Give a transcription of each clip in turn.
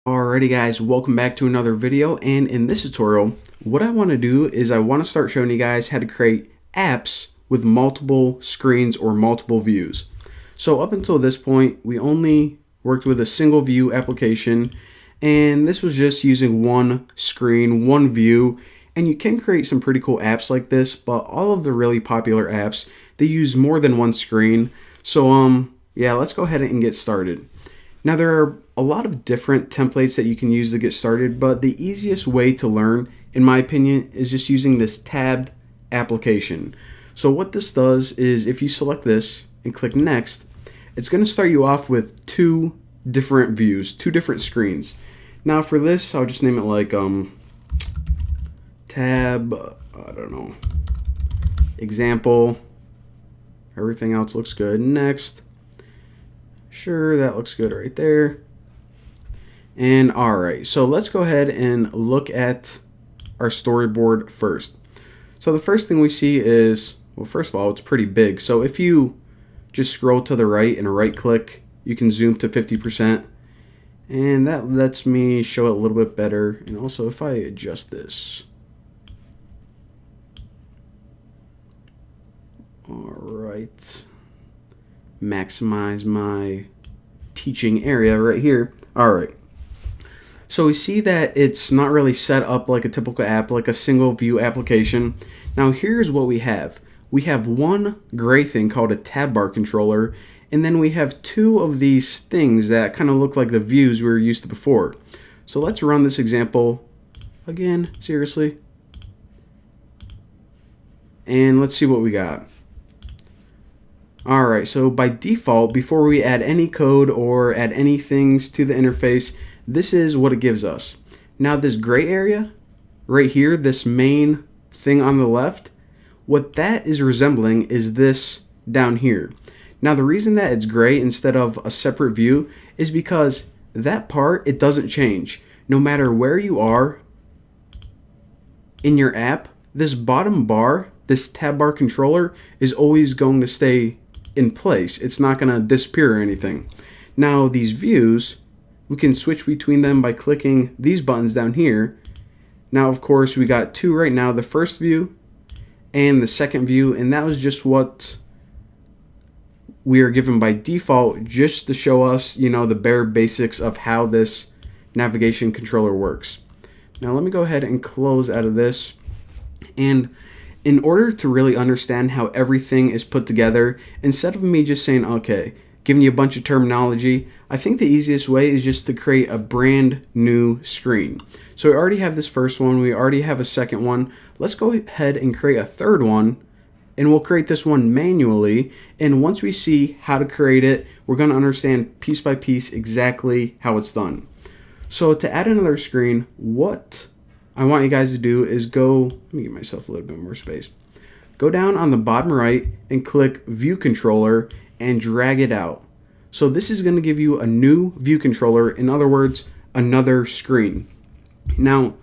Alrighty guys, welcome back to another video, and in this tutorial what I want to do is I want to start showing you guys how to create apps with multiple screens or multiple views. So up until this point we only worked with a single view application, and this was just using one screen, one view, and you can create some pretty cool apps like this, but all of the really popular apps, they use more than one screen. So yeah, let's go ahead and get started. Now there are a lot of different templates that you can use to get started, but the easiest way to learn, in my opinion, is just using this tabbed application. So what this does is if you select this and click next, it's going to start you off with two different views, two different screens. Now for this, I'll just name it like tab, I don't know, example. Everything else looks good. Next. Sure, that looks good right there. And alright, so let's go ahead and look at our storyboard first. So the first thing we see is, well, first of all, it's pretty big. So if you just scroll to the right and right click, you can zoom to 50%. And that lets me show it a little bit better. And also if I adjust this. Alright. Maximize my teaching area right here. Alright. So we see that it's not really set up like a typical app, like a single view application. Now here's what we have. We have one gray thing called a tab bar controller, and then we have two of these things that kind of look like the views we were used to before. So let's run this example again, seriously. And let's see what we got. Alright, so by default, before we add any code or add any things to the interface, this is what it gives us. Now this gray area right here, this main thing on the left, what that is resembling is this down here. Now the reason that it's gray instead of a separate view is because that part, it doesn't change. No matter where you are in your app, this bottom bar, this tab bar controller, is always going to stay in place. It's not going to disappear or anything. Now these views, we can switch between them by clicking these buttons down here. Now of course we got two right now, the first view and the second view, and that was just what we are given by default, just to show us, you know, the bare basics of how this navigation controller works. Now let me go ahead and close out of this. And in order to really understand how everything is put together, instead of me just saying, okay, giving you a bunch of terminology, I think the easiest way is just to create a brand new screen. So we already have this first one, we already have a second one. Let's go ahead and create a third one, and we'll create this one manually. And once we see how to create it, we're going to understand piece by piece exactly how it's done. So to add another screen, what I want you guys to do is go, let me give myself a little bit more space. Go down on the bottom right and click View Controller and drag it out. So this is going to give you a new view controller, in other words, another screen. Now,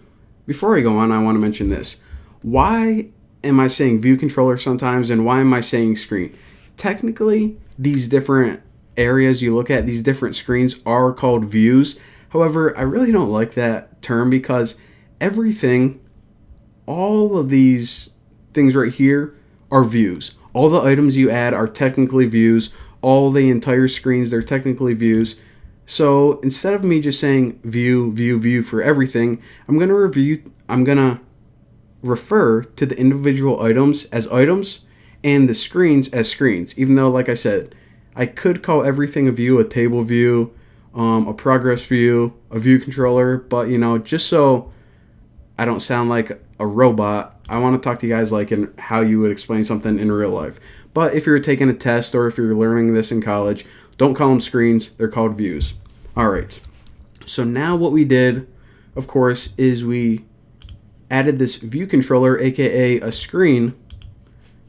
before I go on, I want to mention this. Why am I saying view controller sometimes, and why am I saying screen? Technically, these different areas you look at, these different screens, are called views. However, I really don't like that term because everything, all of these things right here are views. All the items you add are technically views. All the entire screens, they're technically views. So instead of me just saying view, view, view for everything, I'm gonna refer to the individual items as items and the screens as screens. Even though, like I said, I could call everything a view, a table view, a progress view, a view controller, but you know, just so I don't sound like a robot, I want to talk to you guys like in how you would explain something in real life. But if you're taking a test or if you're learning this in college, don't call them screens, they're called views. Alright, so now what we did, of course, is we added this view controller, aka a screen,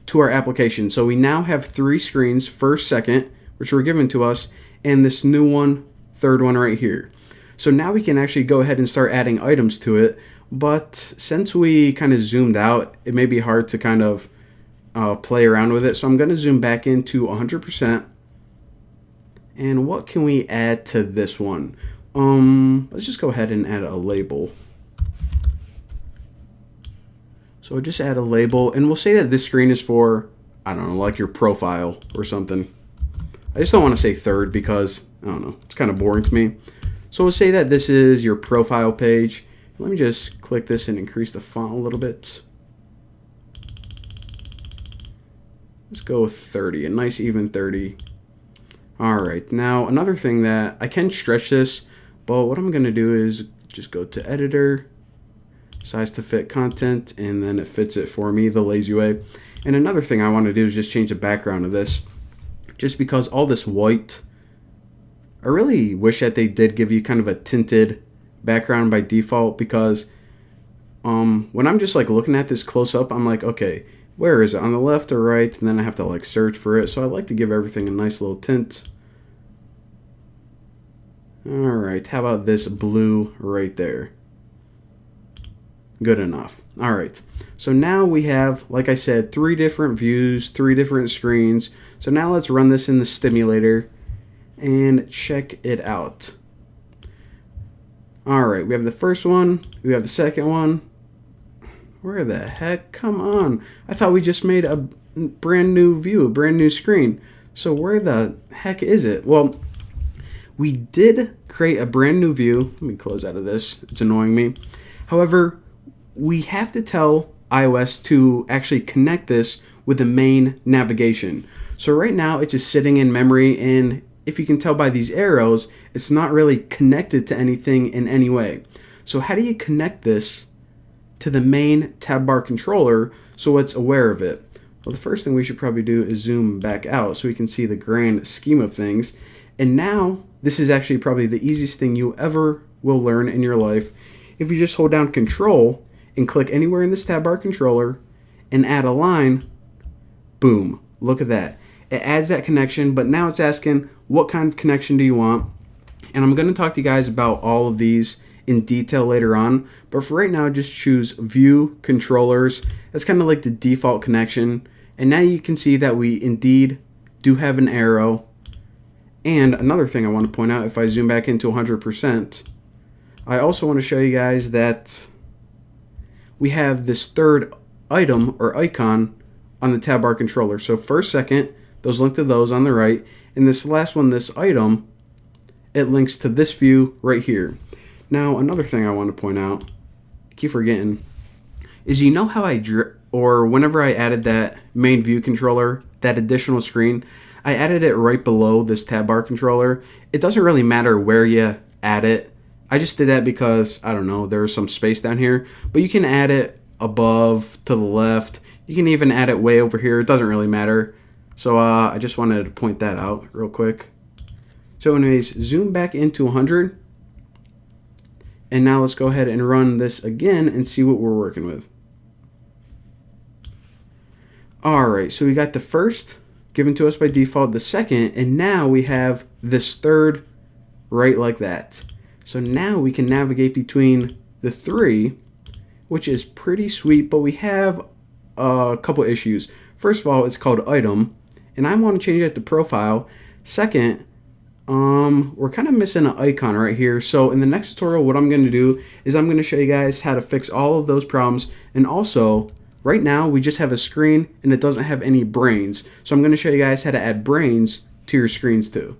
to our application. So we now have three screens, first, second, which were given to us, and this new one, third one right here. So now we can actually go ahead and start adding items to it. But since we kind of zoomed out, it may be hard to kind of play around with it. So I'm going to zoom back into 100%. And what can we add to this one? Let's just go ahead and add a label. So just add a label, and we'll say that this screen is for, I don't know, like your profile or something. I just don't want to say third because, I don't know, it's kind of boring to me. So we'll say that this is your profile page. Let me just click this and increase the font a little bit. Let's go with 30, a nice even 30. All right, now another thing that I can stretch this, but what I'm going to do is just go to editor, size to fit content, and then it fits it for me the lazy way. And another thing I want to do is just change the background of this, just because all this white, I really wish that they did give you kind of a tinted background by default, because when I'm just like looking at this close up, I'm like, okay, where is it, on the left or right? And then I have to like search for it. So I like to give everything a nice little tint. All right, how about this blue right there? Good enough. All right, so now we have, like I said, 3 different views, 3 different screens. So now let's run this in the simulator and check it out. All right, we have the first one, we have the second one. Where the heck? Come on. I thought we just made a brand new view, a brand new screen. So where the heck is it? Well, we did create a brand new view. Let me close out of this. It's annoying me. However, we have to tell iOS to actually connect this with the main navigation. So right now it's just sitting in memory, and if you can tell by these arrows, it's not really connected to anything in any way. So how do you connect this to the main tab bar controller so it's aware of it? Well, the first thing we should probably do is zoom back out so we can see the grand scheme of things. And now this is actually probably the easiest thing you ever will learn in your life. If you just hold down Control and click anywhere in this tab bar controller and add a line, boom, look at that. It adds that connection, but now it's asking what kind of connection do you want. And I'm going to talk to you guys about all of these in detail later on, but for right now, just choose View Controllers. That's kind of like the default connection. And now you can see that we indeed do have an arrow. And another thing I want to point out, if I zoom back into 100%, I also want to show you guys that we have this third item or icon on the tab bar controller. So first, second, those link to those on the right. And this last one, this item, it links to this view right here. Now, another thing I want to point out, I keep forgetting, is you know how whenever I added that main view controller, that additional screen, I added it right below this tab bar controller. It doesn't really matter where you add it. I just did that because, I don't know, there's some space down here, but you can add it above, to the left. You can even add it way over here. It doesn't really matter. So I just wanted to point that out real quick. So anyways, zoom back into 100. And now let's go ahead and run this again and see what we're working with. All right, so we got the first given to us by default, the second, and now we have this third right like that. So now we can navigate between the 3, which is pretty sweet, but we have a couple issues. First of all, it's called item, and I want to change it to profile. Second, we're kind of missing an icon right here. So in the next tutorial, what I'm going to do is I'm going to show you guys how to fix all of those problems. And also, right now we just have a screen and it doesn't have any brains. So I'm going to show you guys how to add brains to your screens too.